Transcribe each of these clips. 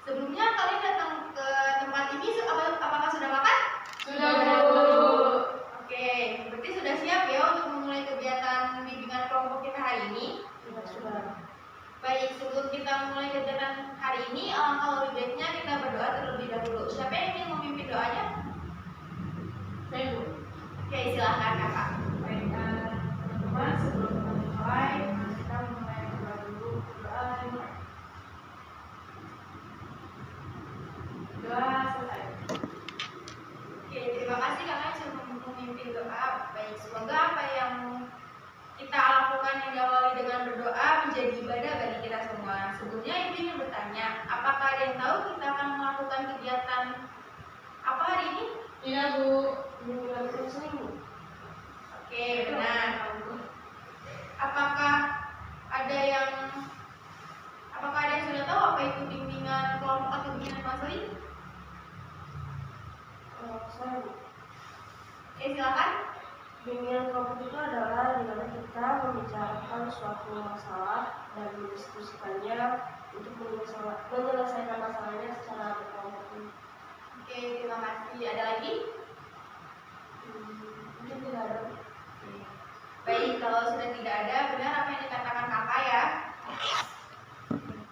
Sebelumnya kalian datang ke tempat ini, apakah sudah makan? Sudah, Bu. Oke, berarti sudah siap ya untuk memulai kegiatan bimbingan kelompok kita hari ini? Sudah. Baik, sebelum kita mulai kegiatan hari ini, alangkah lebih baiknya kita berdoa terlebih dahulu. Siapa yang ingin memimpin doanya? Saya, Bu. Oke, silahkan kakak. Baik, teman-teman, sebelum kita mulai, kita mulai berdoa dulu. Doa selesai. Oke, terima kasih kakak sudah memimpin doa. Baik, semoga apa yang kita lakukan yang diawali dengan berdoa menjadi ibadah bagi kita semua. Sebelumnya ibu ingin bertanya, apakah ada yang tahu kita akan melakukan kegiatan apa hari ini? Iya, Bu. Bimbingan konseling, Bu. Oke, benar. Apakah ada yang sudah tahu apa itu bimbingan kelompok atau bimbingan konseling? Saya, Bu. Oke, silakan. Bimbingan kelompok itu adalah di mana kita membicarakan suatu masalah dan mendiskusikannya untuk menyelesaikan masalahnya secara berkelompok. Oke, terima kasih. Ada lagi? Ini tidak ada. Baik, kalau sudah tidak ada, benar apa yang dikatakan kakak ya.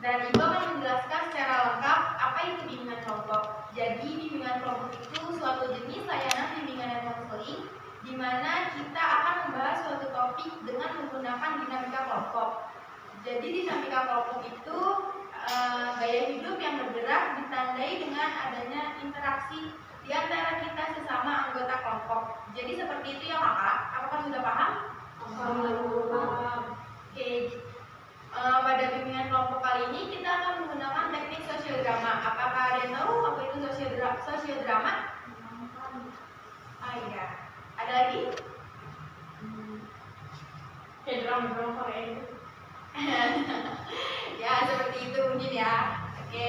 Dan ibu akan menjelaskan secara lengkap apa itu bimbingan kelompok. Jadi bimbingan kelompok itu suatu jenis layanan bimbingan dan konseling di mana kita akan membahas suatu topik dengan menggunakan dinamika kelompok. Jadi dinamika kelompok itu gaya hidup yang bergerak ditandai dengan adanya interaksi di antara kita sesama anggota kelompok. Jadi seperti itu ya kakak. Apakah sudah paham? Oke. Pada bimbingan kelompok kali ini kita akan menggunakan teknik sosiodrama. Apakah ada yang tahu apa itu sosiodrama? Ah iya. Ada lagi? Drama Korea itu. Ya seperti itu mungkin ya. Oke.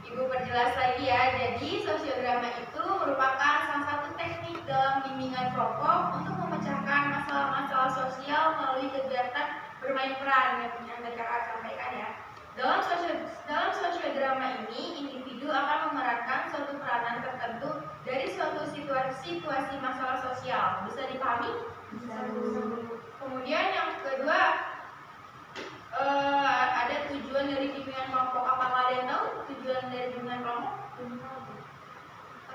Ibu perjelas lagi ya. Jadi sosiodrama itu merupakan salah satu teknik dalam bimbingan kelompok untuk memecahkan masalah-masalah sosial melalui kegiatan bermain peran yang tadi kakak sampaikan ya. Dalam sosiodrama ini, individu akan memerankan suatu peranan tertentu dari suatu situasi masalah sosial. Bisa dipahami? Bisa. Kemudian yang kedua, ada tujuan dari bimbingan kelompok. Apakah ada yang tahu tujuan dari bimbingan kelompok?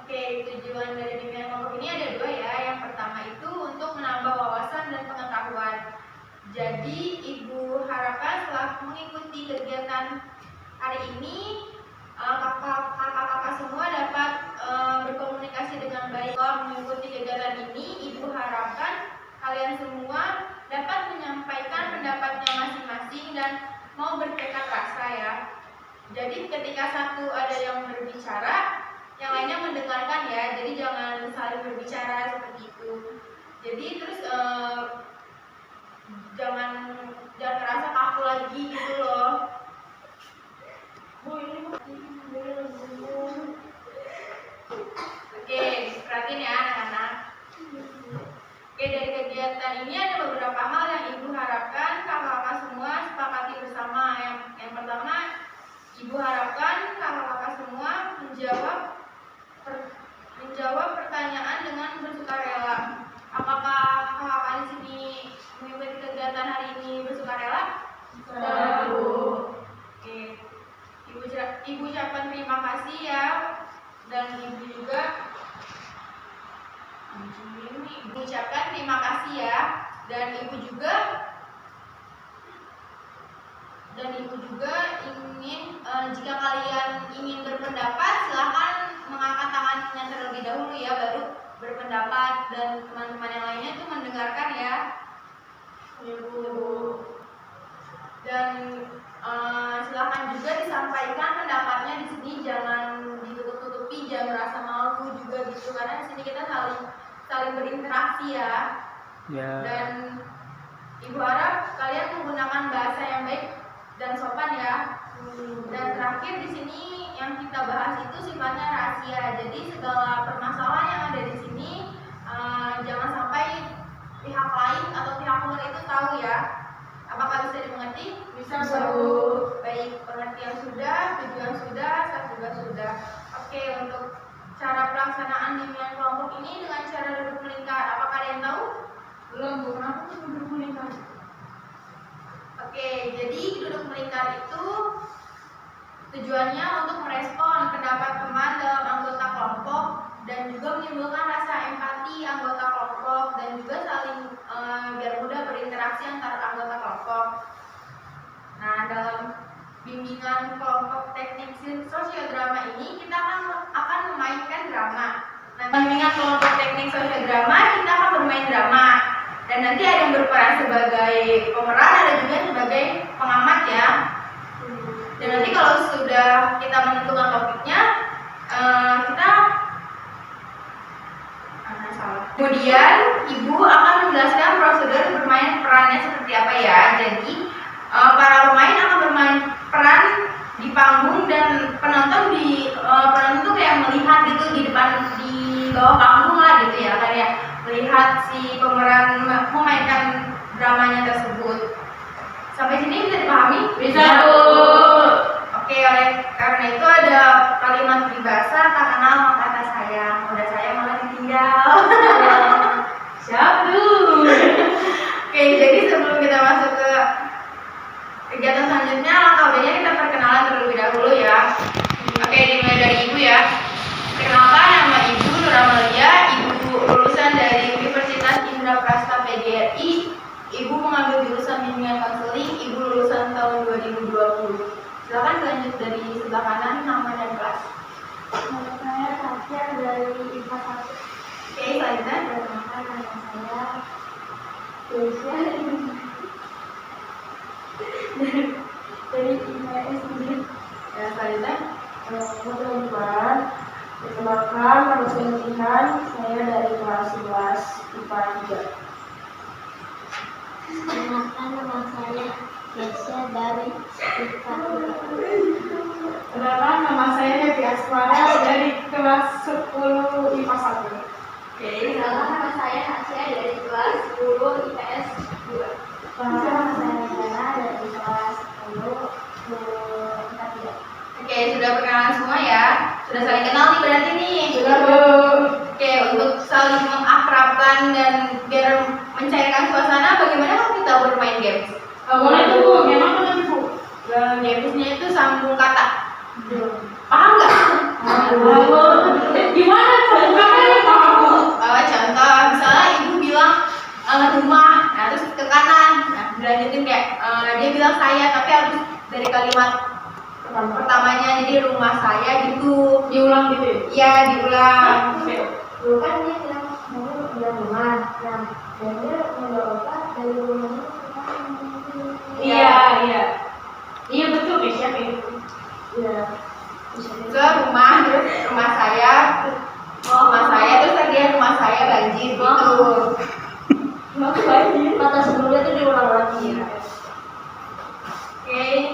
Oke, tujuan dari bimbingan kelompok ini ada dua ya. Yang pertama itu untuk menambah wawasan dan pengetahuan. Jadi ibu harapkan setelah mengikuti kegiatan hari ini kakak-kakak semua dapat berkomunikasi dengan baik. Setelah mengikuti kegiatan ini, ibu harapkan kalian semua dapat menyampaikan pendapatnya masing-masing dan mau bertekad rasa ya. Jadi ketika satu ada yang berbicara, yang lainnya mendengarkan ya. Jadi jangan saling berbicara seperti itu. Jadi terus jangan terasa kaku lagi gitu loh. Oke, perhatiin ya anak-anak. Oke, dari kegiatan ini ada beberapa hal yang ibu harapkan kakak-kakak semua sepakati bersama. Yang pertama, ibu harapkan kakak-kakak semua menjawab pertanyaan dengan bersukarela. Apakah kakak-kakak di sini mengikuti kegiatan hari ini bersukarela? Tahu. Oke. Ibu ucapkan terima kasih ya, dan ibu juga ucapkan terima kasih ya, dan ibu juga ingin jika kalian ingin berpendapat silahkan mengangkat tangannya terlebih dahulu ya, baru berpendapat, dan teman-teman yang lainnya itu mendengarkan ya. Ibu. Dan silahkan juga disampaikan pendapatnya di sini, jangan ditutup-tutupi, jangan merasa malu juga gitu, karena di sini kita saling berinteraksi ya. Dan ibu harap kalian menggunakan bahasa yang baik dan sopan ya. Dan terakhir di sini yang kita bahas itu sifatnya rahasia. Jadi segala permasalahan yang ada di sini jangan sampai pihak lain atau pihak luar itu tahu ya. Apakah bisa dimengerti? Bisa, Bu. Baik, pengertian sudah. Tujuan saya juga sudah. Oke, untuk cara pelaksanaan bimbingan kelompok ini dengan cara duduk melingkar. Apa kalian tahu? Belum, kenapa tuh duduk melingkar? Oke, jadi duduk melingkar itu tujuannya untuk merespon pendapat teman dalam anggota kelompok dan juga menimbulkan rasa empati anggota kelompok dan juga saling biar mudah berinteraksi antar anggota kelompok. Nah, dalam bimbingan kelompok teknik sosiodrama ini kita akan memainkan drama. Nah, bimbingan kelompok teknik sosiodrama kita akan bermain drama dan nanti ada yang berperan sebagai pemeran, ada juga sebagai pengamat ya. Dan nanti kalau sudah kita menentukan topiknya, kita kemudian ibu akan menjelaskan prosedur bermain perannya seperti apa ya. Jadi para pemain akan bermain peran di panggung dan penonton tuh kayak melihat gitu di bawah panggung lah gitu ya, kayak melihat si pemeran memainkan dramanya tersebut. Sampai sini bisa dipahami? Bisa, Bu. Oke, oleh karena itu ada kalimat peribahasa tak kenal maka tak sayang, udah sayang malah ditinggal. Siap, Bu. Oke, jadi sebelum kita masuk ke kegiatan selanjutnya, langkah B-nya kita perkenalan terlebih dahulu ya. Oke, dimulai dari ibu ya. Perkenalkan, nama ibu Nur Amalia, ibu lulusan dari Universitas Indraprasta PGRI. Ibu mengambil jurusan bimbingan konseling, ibu lulusan tahun 2020. Silakan lanjut dari sebelah kanan, nama dan kelas. Nama saya Tasya dari IPA 1. Oke, selanjutnya. Perkenalkan, nama saya Tasya dari IPS 2. Ya, selanjutnya. Teman-teman, perkenalkan nama saya Tihan, saya dari kelas 11 IPA 3. Perkenalkan, nama saya Kesha dari IPA 3. Perkenalkan, nama saya Happy Asmara dari kelas 10 IPA 1. Oke, Perkenalkan, nama saya Hasya dari kelas 10 IPS 2. Perkenalkan, nama saya Diana dari kelas 10 IPA 3. Oke, sudah perkenalan semua ya. Sudah saling kenal nih berarti nih. Sudah, Bu. Oke, untuk saling mengakrabkan dan biar mencairkan suasana, bagaimana kalau kita bermain games? Boleh tuh, Bu. Gimana tuh, Bu? Gamesnya itu sambung kata. Paham nggak? Gimana tuh? Contoh, misalnya ibu bilang rumah, nah terus ke kanan. Nah, dilanjutin kayak dia bilang saya, tapi harus dari kalimat pertamanya, jadi rumah saya gitu. Diulang gitu ya? Iya, diulang. Dulu kan dia bilang rumah, nah dan dia menjawabnya dari rumahnya Iya, iya. Iya betul, Kesha kayak gitu. Iya. Ke rumah, terus rumah saya, terus tadi rumah saya banjir gitu. Kata sebelumnya tuh diulang lagi. Iya. Oke,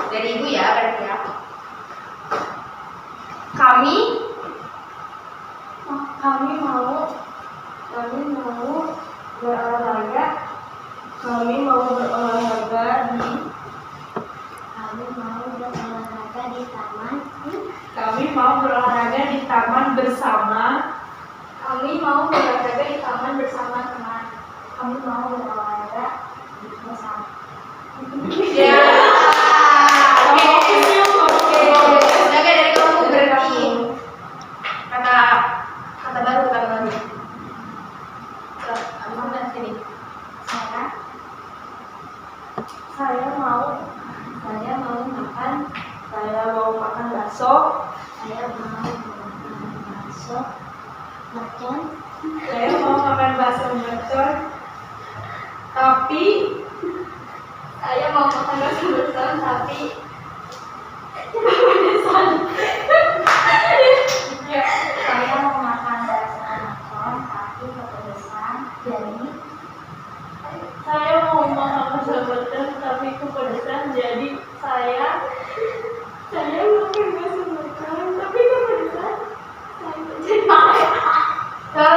dari ibu ya berarti ya. Kami mau berolahraga. Kami mau berolahraga di taman. Kami mau berolahraga di taman bersama. Kami mau berolahraga di taman bersama teman. kami mau berolahraga bersama. ya. Oke. Jaga dari kamu berarti. Kata baru. Kamu dan sini. Saya mau makan. Saya mau makan bakso. Saya mau makan bakso mercon. Saya mau makan bakso mercon. Tapi Saya mau makan bakso mercon tapi saya mau makan bakso mercon tapi kepedesan. Jadi saya mau makan bakso mercon tapi kepedesan. Jadi saya makan bakso mercon tapi kepedesan. Ya,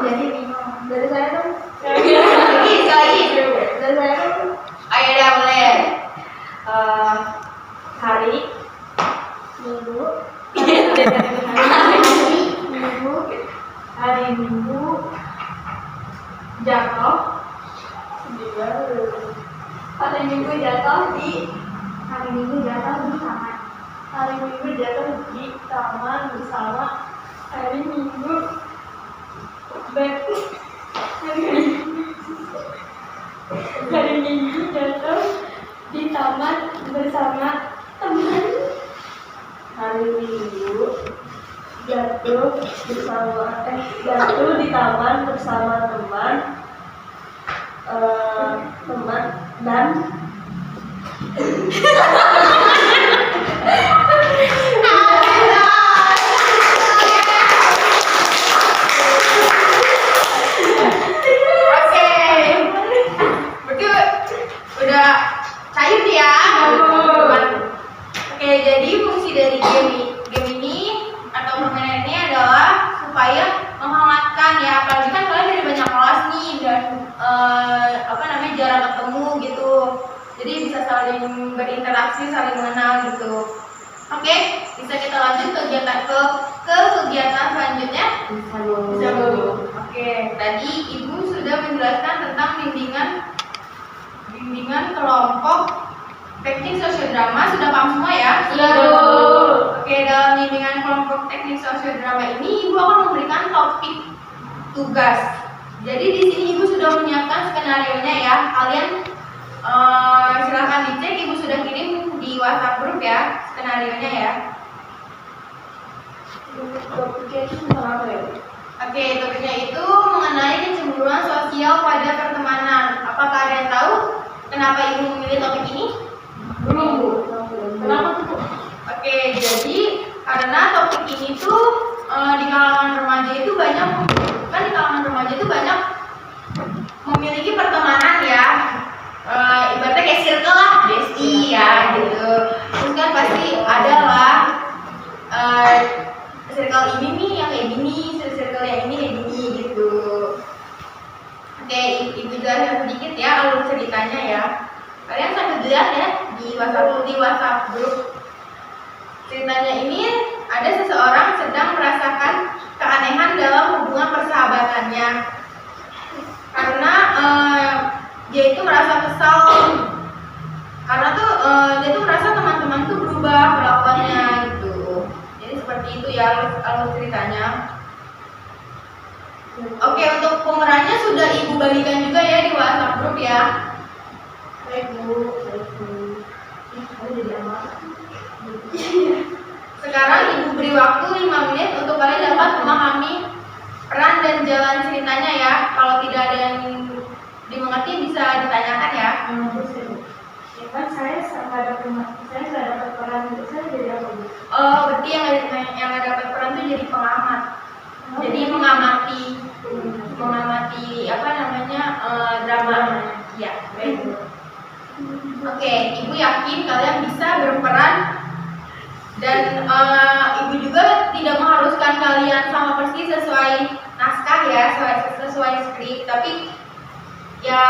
Jadi bingung. Dari saya tuh hari Minggu jatuh di taman. Hari Minggu jatuh di taman bersama hari Minggu hari Minggu jatuh di taman bersama teman. Hari Minggu jatuh di taman bersama teman dan Oke. Berarti udah cair nih ya. Oke, jadi fungsi dari game ini atau permainan ini adalah supaya menghangatkan ya, apalagi kan kalian dari banyak kelas nih dan jarang ketemu gitu. Jadi bisa saling berinteraksi, saling mengenal gitu. Oke, bisa kita lanjut ke kegiatan selanjutnya. Bisa dulu. Oke, tadi Ibu sudah menjelaskan tentang bimbingan kelompok teknik sosiodrama. Sudah paham semua ya? Sudah. Oke, dalam bimbingan kelompok teknik sosiodrama ini Ibu akan memberikan topik tugas. Jadi di sini Ibu sudah menyiapkan skenario-nya ya. Kalian silahkan dicek, Ibu sudah kirim di WhatsApp grup ya skenario-nya ya. topiknya itu tentang apa ya? Oke, topiknya itu mengenai kecemburuan sosial pada pertemanan. Apakah ada yang tahu kenapa Ibu memilih topik ini? Belum, Bu. Kenapa tuh? Oke, jadi karena topik ini tuh di kalangan remaja itu banyak memiliki pertemanan ya. Ibaratnya kayak circle lah, bestie ya gitu. Terus kan pasti ada lah circle ini nih yang kayak gini, circle yang ini kayak gini gitu. Oke, Ibu jelaskan sedikit ya alur ceritanya ya. Kalian sambil lihat ya di WhatsApp grup. Ceritanya ini ada seseorang sedang merasakan keanehan dalam hubungan persahabatannya. Karena dia itu merasa kesal karena dia tuh merasa teman-teman tuh berubah perlakuannya gitu. Jadi seperti itu ya alur ceritanya. Oke, untuk pemerannya sudah Ibu bagikan juga ya di WhatsApp grup ya. Baik Bu. Jadi amat. Sekarang Ibu beri waktu 5 menit untuk kalian dapat memahami peran dan jalan ceritanya ya. Kalau tidak ada yang dimengerti bisa ditanyakan ya. Ya kan saya nggak dapat peran, saya jadi apa, Bu? Oh, berarti yang nggak dapat peran itu jadi pengamat. Jadi mengamati apa namanya drama. Ya, baik. Oke, Ibu yakin kalian bisa berperan dan Ibu juga tidak mengharuskan kalian sama persis sesuai naskah ya, sesuai skrip, tapi ya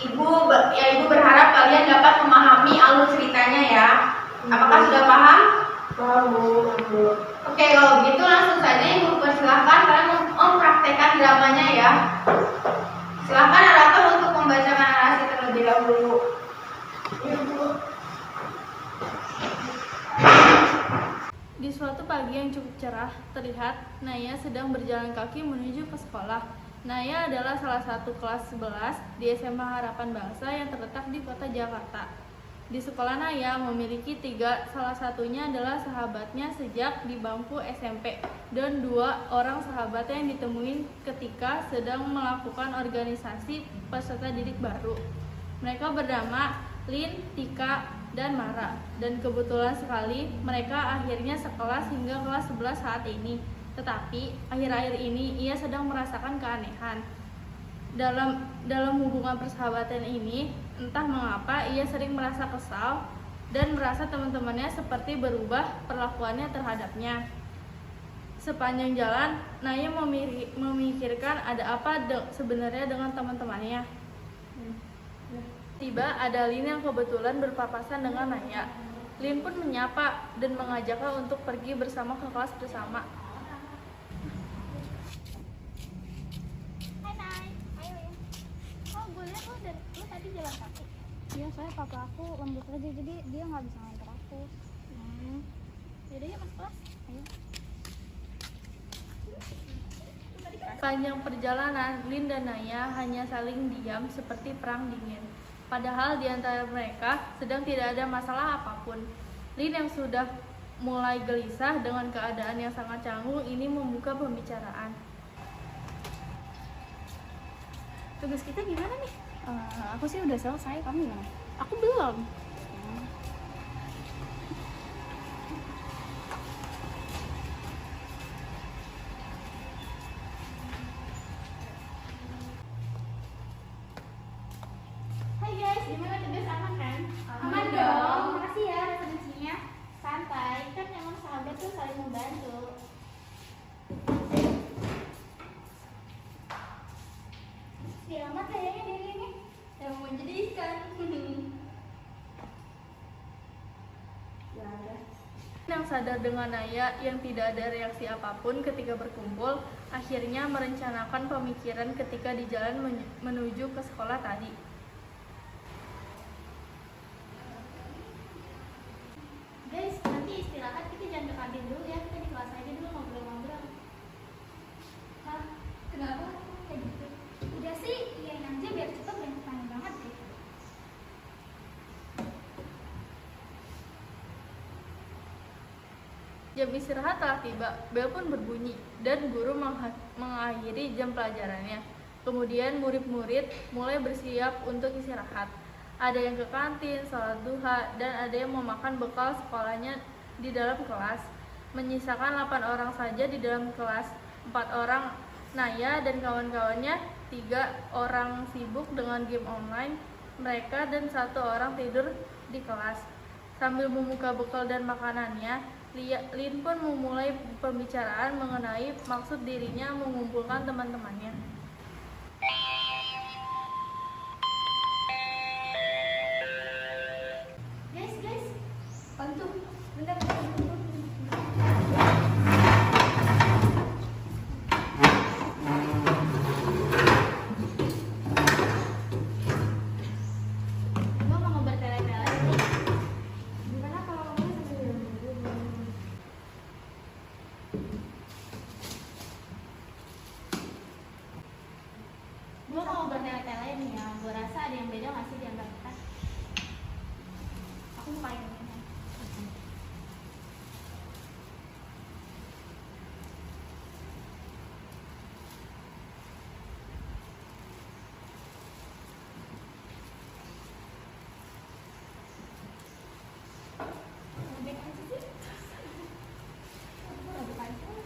Ibu berharap kalian dapat memahami alur ceritanya ya. Apakah sudah paham? Paham Bu. Oke, kalau begitu langsung saja Ibu persilahkan kalian mempraktekkan dramanya ya. Silahkan narator untuk membacakan narasi terlebih dahulu. Di suatu pagi yang cukup cerah, terlihat Naya sedang berjalan kaki menuju ke sekolah. Naya adalah salah satu kelas 11 di SMA Harapan Bangsa yang terletak di kota Jakarta. Di sekolah Naya memiliki 3, salah satunya adalah sahabatnya sejak di bangku SMP dan 2 orang sahabatnya yang ditemui ketika sedang melakukan organisasi peserta didik baru. Mereka bernama Lin, Tika, dan Mara, dan kebetulan sekali mereka akhirnya sekelas hingga kelas 11 saat ini. Tetapi akhir-akhir ini ia sedang merasakan keanehan dalam hubungan persahabatan ini. Entah mengapa ia sering merasa kesal dan merasa teman-temannya seperti berubah perlakuannya terhadapnya. Sepanjang jalan, Naya memikirkan ada apa sebenarnya dengan teman-temannya. Tiba ada Lin yang kebetulan berpapasan dengan Naya. Lin pun menyapa dan mengajaknya untuk pergi bersama ke kelas bersama. Hai Nay, ayo ya. Oh gue liat lo tadi jalan kaki? Iya, soalnya papa aku lembut aja, jadi dia nggak bisa nganter aku. Yaudah ya, mas kelas. Ayo. Sepanjang perjalanan, Lin dan Naya hanya saling diam seperti perang dingin. Padahal di antara mereka sedang tidak ada masalah apapun. Lin yang sudah mulai gelisah dengan keadaan yang sangat canggung ini membuka pembicaraan. Tugas kita gimana nih? Aku sih udah selesai, kamu gimana? Aku belum. Hai guys, gimana tugas aman kan? Aman dong. Makasih ya referensinya. Santai, kan emang sahabat tuh saling membantu. Selamat kayaknya diri ini. Yang menjadikan. Yang sadar dengan Naya yang tidak ada reaksi apapun ketika berkumpul, akhirnya merencanakan pemikiran ketika di jalan menuju ke sekolah tadi. Guys, nanti istirahat kita jangan ke kantin dulu ya. Kita di kelas aja dulu ngobrol-ngobrol. Hah? Kenapa? Kayak gitu. Udah sih, iyain aja biar cepet dan panjang banget deh. Jam istirahat telah tiba, bel pun berbunyi, dan guru mengakhiri jam pelajarannya. Kemudian murid-murid mulai bersiap untuk istirahat. Ada yang ke kantin, sholat duha, dan ada yang memakan bekal sekolahnya di dalam kelas. Menyisakan 8 orang saja di dalam kelas, 4 orang Naya dan kawan-kawannya, 3 orang sibuk dengan game online mereka, dan 1 orang tidur di kelas. Sambil membuka bekal dan makanannya, Lin pun memulai pembicaraan mengenai maksud dirinya mengumpulkan teman-temannya. Guys, Bantu. bentar. Gua mau bertele-tele nih. Gimana kalau ngomongnya sambil dulu? Gua mau bertele-tele nih ya. Gua rasa ada yang beda nggak sih di antara kita? Aku mau main. Lebih aja sih. Aku lagi pancing.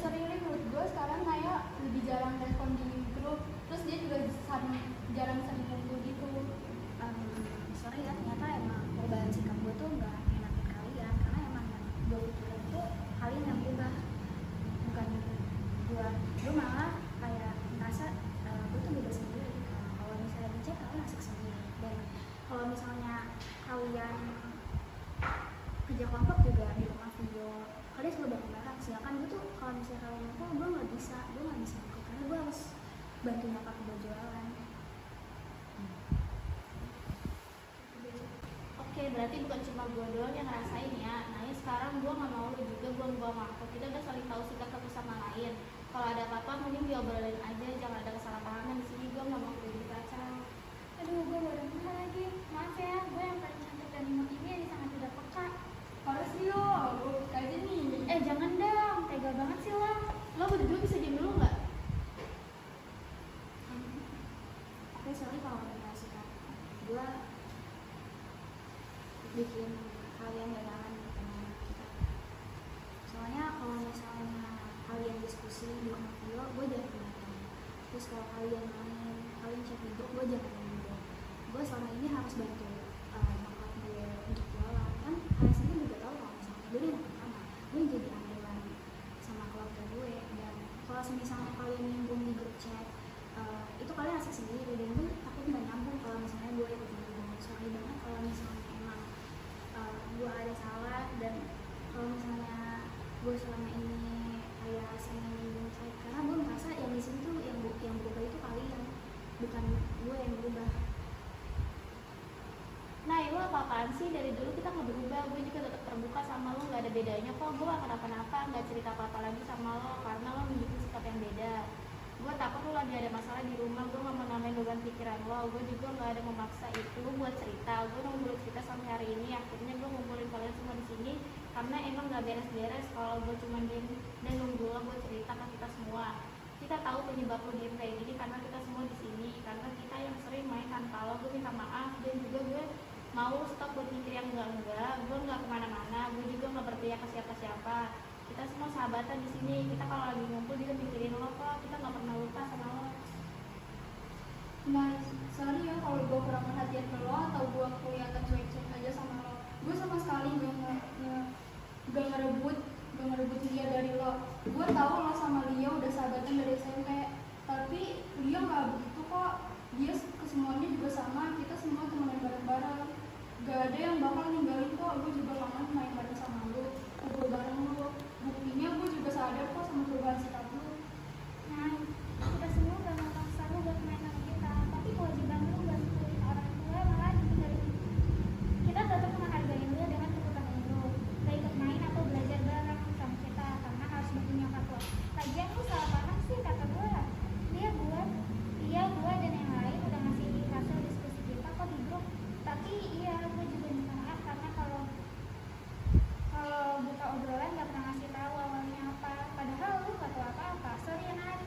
Sorry Lin, menurut gue sekarang Naya lebih jarang respon di grup. Terus dia juga jarang sering kumpul gitu. Sorry ya, ternyata emang perubahan sikap gue tuh nggak enakin kalian, karena emang yang gue pikirin tuh kalian yang berubah, bukan gue malah kayak merasa gue tuh beda sendiri. Kalau misalnya di chat kalian asik sendiri, dan kalau misalnya kalian kerja kelompok juga di rumah video kalian selalu bareng-bareng. Sedangkan gue tuh kalau misalnya kalian ngumpul gue nggak bisa ikut, karena gue harus bantu nyokap gue jualan. Oke, berarti bukan cuma gue doang yang ngerasain ya. Naya sekarang gue nggak mau, lu juga gue nggak mau aku. Kita udah saling tahu sikap satu sama lain. Kalau ada apa-apa mending diobrolin aja, jangan ada kesalahpahaman di sini. Gue nggak mau jadi kacau. Aduh, gue baru dengar lagi. Maaf ya, gue yang paling cantik dan imut ini yang sangat tidak peka. Harus Rio, gue aja nih. Jangan dong, tega banget sih lo. Lo berdua bisa diem dulu nggak? Oke, sorry kalau ada sikap gue bikin kalian gak nyaman di tengah kita. Soalnya kalau misalnya kalian diskusi di rumah Tio, gue jangan kelihatan. Terus kalau kalian main, kalian chat di grup, gue jangan kelihatan. Gue selama ini harus bantu nyokap gue untuk jualan. Kan kalian sendiri juga tahu kalau misalnya gue anak pertama, gue jadi andalan sama keluarga gue. Dan kalau misalnya kalian nyambung di grup chat, itu kalian asik sendiri. Dan gue takut nggak nyambung kalau misalnya gue ikut nyambung. Sorry banget kalau misalnya emang gue ada salah, dan kalau misalnya gue selama ini kayak sering nyambung chat, karena gue merasa yang di sini tuh yang berubah itu kalian, bukan gue yang berubah. Nah, lu apa-apaan sih? Dari dulu kita nggak berubah. Gue juga tetap terbuka sama lo, nggak ada bedanya kok. Gue gak kenapa-napa, nggak cerita apa-apa lagi sama lo karena lo memiliki sikap yang beda. Gue takut lo lagi ada masalah di rumah, gue gak mau nambahin beban pikiran lo. Gue juga gak ada memaksa itu buat cerita. Gue ngumpulin cerita sampai hari ini. Akhirnya gue ngumpulin kalian semua di sini karena emang gak beres-beres kalau gue cuma diem dan nunggu lo buat cerita ke kita semua. Kita tahu penyebab lo diem kayak gini karena kita semua di sini, karena kita yang sering main tanpa lo. Gue minta maaf, dan juga gue mau stop buat mikir yang enggak. Gue nggak kemana-mana, gue juga nggak berpihak ke siapa-siapa. Kita semua sahabatan di sini. Kita kalau lagi ngumpul juga mikirin lo kok. Kita nggak pernah lupa sama lo. Nah, sorry ya kalau gue kurang perhatian ke lo atau gue kelihatan cuek-cuek aja sama lo. Gue sama sekali gak ngerebut Lia dari lo. Gue tahu lo sama Lia udah sahabatan dari SMP, tapi Lia nggak begitu kok. Dia kesemuanya juga sama. Kita semua temenan bareng-bareng. Gak ada yang bakal ninggalin kok. Gue juga kangen main bareng sama lo, kumpul bareng lo. Buktinya gue juga sadar kok sama perubahan sikap lo. Nah, kita semua gak mau maksa lu buat main sama kita, tapi kewajiban lu bantuin orang tua malah ditinggalin. Kita tetap menghargai lu dengan kebutuhan lu, gak ikut main atau belajar bareng sama kita karena harus bantu nyokap lo. Lagian lu salah paham sih kata gue. Dia gue dan yang lain udah ngasih hasil diskusi kita kok di grup. Tapi iya, gue juga minta maaf karena kalau buka obrolan gak pernah ngasih tahu awalnya apa. Padahal lu gak tahu apa-apa. Sorry ya, Nat.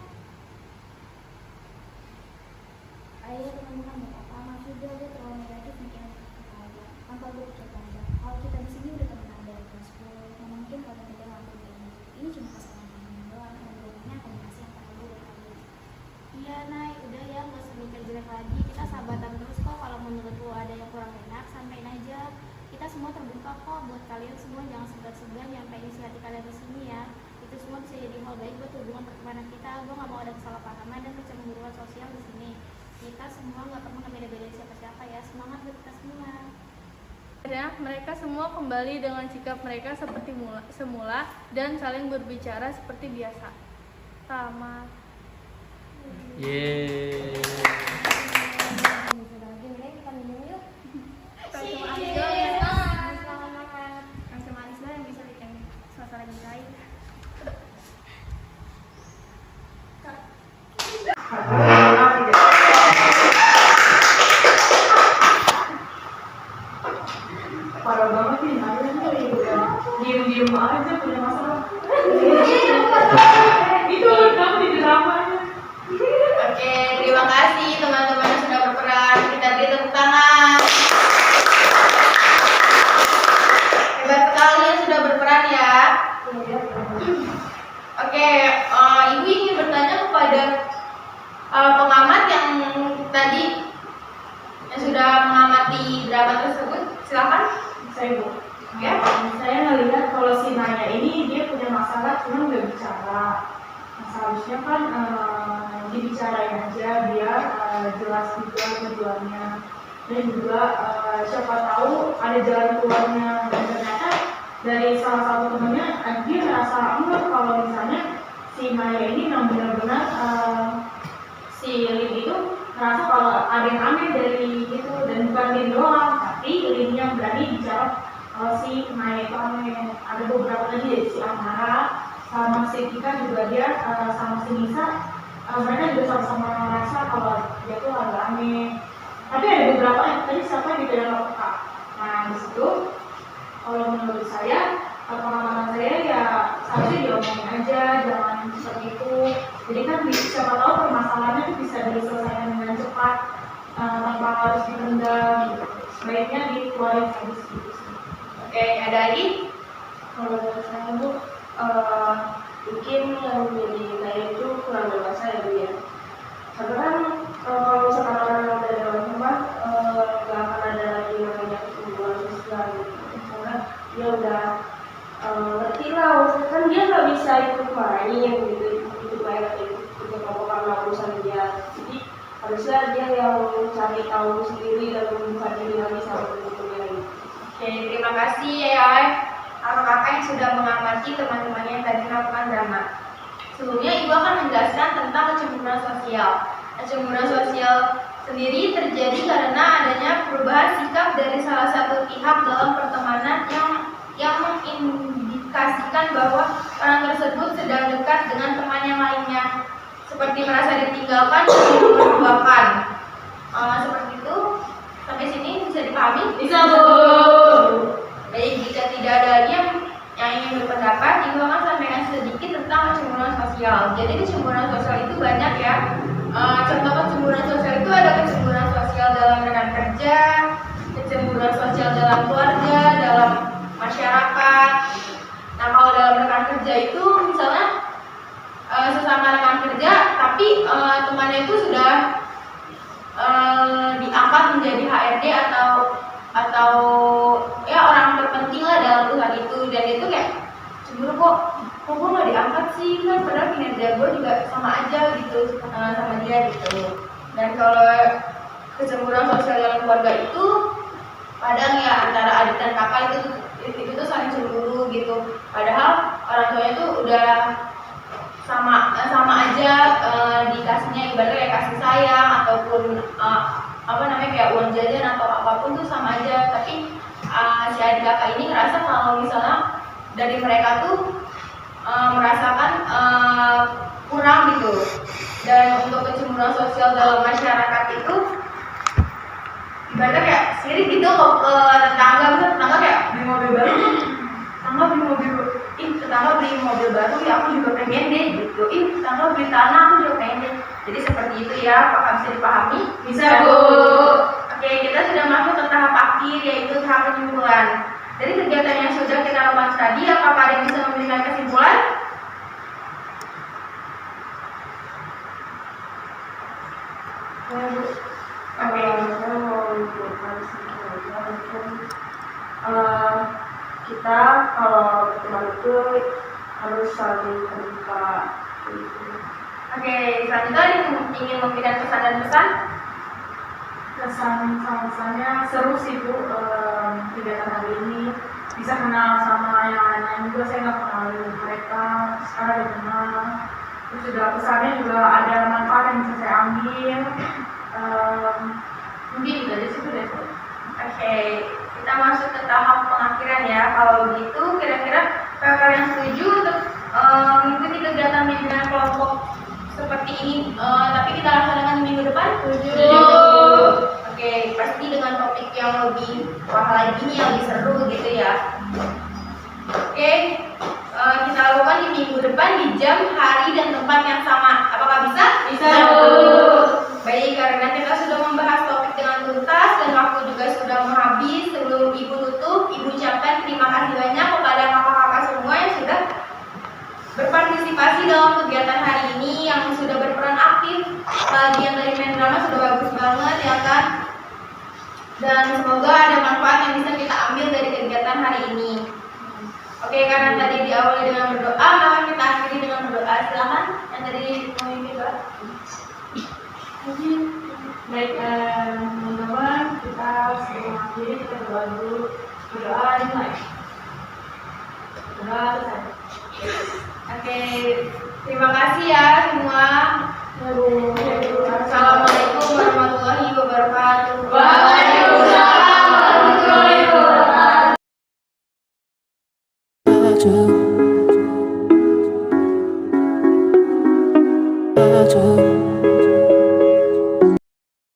Ayo teman-teman, gak apa-apa. Maaf juga gue terlalu negatif mikirin kita aja. Tanpa gue cek aja. Kalau kita di sini udah temenan dari kelas 10, yang mungkin kalau kita ngelakuin kayak gitu. Ini cuma kesalahan kalian doang. Dan bedanya komunikasi antara gue dan kalian. Iya, Nay, udah ya, gak usah mikir jelek lagi. Kita sahabatan terus kok. Kalau menurut lo ada yang kurang enak, sampein aja. Kita semua terbuka kok buat kalian semua. Jangan segan-segan nyampein isi hati kalian di sini ya. Itu semua bisa jadi hal baik buat hubungan pertemanan kita. Gue gak mau ada kesalahpahaman dan kecemburuan sosial di sini. Kita semua gak pernah ngebeda-bedain siapa-siapa ya. Semangat buat kita semua. Akhirnya mereka semua kembali dengan sikap mereka seperti semula dan saling berbicara seperti biasa. Tamat. Yeay. Sudah lagi, udah kita minum yuk. Langsung manis Iya. doang ya. Langsung manis doang yang bisa bikin suasana jadi lain. Parah banget nih, Nadia nih udah diem-diem aja punya masalah. Itu kamu di dramanya. Oke, terima kasih teman-teman yang sudah berperan. Kita beri tepuk tangan. Hebat sekali yang sudah berperan ya. Oke, Ibu ingin bertanya kepada pengamat yang tadi yang sudah mengamati drama tersebut. Silakan. Saya Bu. Ya. Saya ngelihat kalau si Naya ini dia punya masalah cuma nggak bicara. Nah, seharusnya kan dibicarain aja biar jelas juga tujuannya, dan juga siapa tahu ada jalan keluarnya. Dan ternyata dari salah satu temennya dia merasa enggak kalau misalnya si Naya ini memang benar-benar si Lin itu merasa kalau ada yang aneh dari itu, dan bukan Lin doang tapi Lin yang berani bicara Kalau si Naya itu ada beberapa lagi, si Amara sama si Tika juga dia sama si Nisa, mereka juga sama-sama merasa kalau dia tuh agak aneh. Tapi ada beberapa yang tadi siapa yang dibilang Kak. Nah di situ kalau menurut saya pengamanan saya ya seharusnya diomongin aja, jangan seperti itu. Jadi kan siapa tahu permasalahannya itu bisa diselesaikan dengan cepat tanpa harus dipendam. Gitu. Sebaiknya dikeluarin saja gitu. Oke, ada lagi? Kalau menurut saya Bu, mungkin yang menjadi Naya itu kurang dewasa ya Bu ya. Karena kan kalau misalkan orang yang udah dewasa mah nggak akan ada lagi namanya kecemburuan sosial gitu. Karena dia udah ngerti lah, maksudnya kan dia nggak bisa ikut main gitu, ikut main atau ikut kelompok karena urusan dia. Jadi harusnya dia yang cari tahu sendiri dan membuka diri lagi sama teman-temannya gitu. Oke, terima kasih ya kakak-kakak yang sudah mengamati teman-temannya yang tadi melakukan drama. Sebelumnya Ibu akan menjelaskan tentang kecemburuan sosial. Kecemburuan sosial sendiri terjadi karena adanya perubahan sikap dari salah satu pihak dalam pertemanan yang mengindikasikan bahwa orang tersebut sedang dekat dengan teman yang lainnya, seperti merasa ditinggalkan dan diperlukan. Seperti itu. Sampai sini bisa dipahami? Bisa Bu. Baik, jika tidak ada lagi yang ingin berpendapat, Ibu akan sampaikan sedikit tentang kecemburuan sosial. Jadi kecemburuan sosial itu banyak ya. Contoh kecemburuan sosial itu ada kecemburuan sosial dalam rekan kerja, kecemburuan sosial dalam keluarga, dalam masyarakat. Nah, kalau dalam rekan kerja itu misalnya sesama rekan kerja, tapi temannya itu sudah diangkat menjadi HRD atau ya orang terpenting lah dalam perusahaan itu, dan itu kayak cemburu kok gue nggak diangkat sih, kan padahal kinerja gue juga sama aja gitu sama dia gitu. Dan kalau kecemburuan sosial dalam keluarga itu kadang ya antara adik dan kakak itu tuh saling cemburu gitu, padahal orang tuanya tuh udah sama aja dikasihnya, ibaratnya kayak kasih sayang ataupun kayak uang jajan atau apapun tuh sama aja. Tapi si adik kakak ini ngerasa kalau misalnya dari mereka tuh merasakan kurang gitu. Dan untuk kecemburuan sosial dalam masyarakat itu ibaratnya kayak sirik gitu ke tetangga kayak beli mobil baru, tetangga beli mobil baru ya aku juga pengen deh gitu, tetangga beli tanah aku juga pengen deh. Jadi seperti itu ya, apakah bisa dipahami? Bisa Bu. Oke, kita sudah masuk ke tahap akhir, yaitu tahap penyimpulan. Dari kegiatan yang sudah kita lakukan tadi, apakah ada yang bisa memberikan kesimpulan? Oke, saya mau menunjukkan kesimpulannya mungkin kita kalau berteman itu harus saling terbuka gitu. Oke, selanjutnya ada yang ingin memberikan pesan dan pesan? Kesan-pesannya seru sih Bu, kegiatan hari ini bisa kenal sama yang lain juga. Saya nggak kenal mereka, sekarang udah kenal. Terus juga pesannya juga ada manfaat yang bisa saya ambil. Mungkin dari situ deh. Oke, kita masuk ke tahap pengakhiran ya. Kalau begitu, kira-kira kalian setuju untuk mengikuti kegiatan bimbingan kelompok seperti ini, tapi kita laksanakan minggu depan? Setuju. Oke, pasti dengan topik yang lebih wah lagi nih, yang lebih seru gitu ya. Oke, kita lakukan di minggu depan di jam, hari, dan tempat yang sama. Apakah bisa? Bisa. Baik, karena kita sudah membahas topik dengan tuntas dan waktu juga sudah mau habis. Sebelum Ibu tutup, Ibu ucapkan terima kasih banyak kepada kakak-kakak semua yang sudah berpartisipasi dalam kegiatan hari ini, yang sudah berperan aktif. Bagian dari main drama sudah bagus banget ya kan. Dan semoga ada manfaat yang bisa kita ambil dari kegiatan hari ini. Oke, karena tadi diawali dengan berdoa, maka kita akhiri dengan berdoa. Silakan yang tadi memimpin doa. Baik teman-teman, kita sebelum akhiri kita berdoa dulu. Berdoa dimulai. Berdoa selesai. Oke, terima kasih ya semua. Assalamualaikum warahmatullahi wabarakatuh.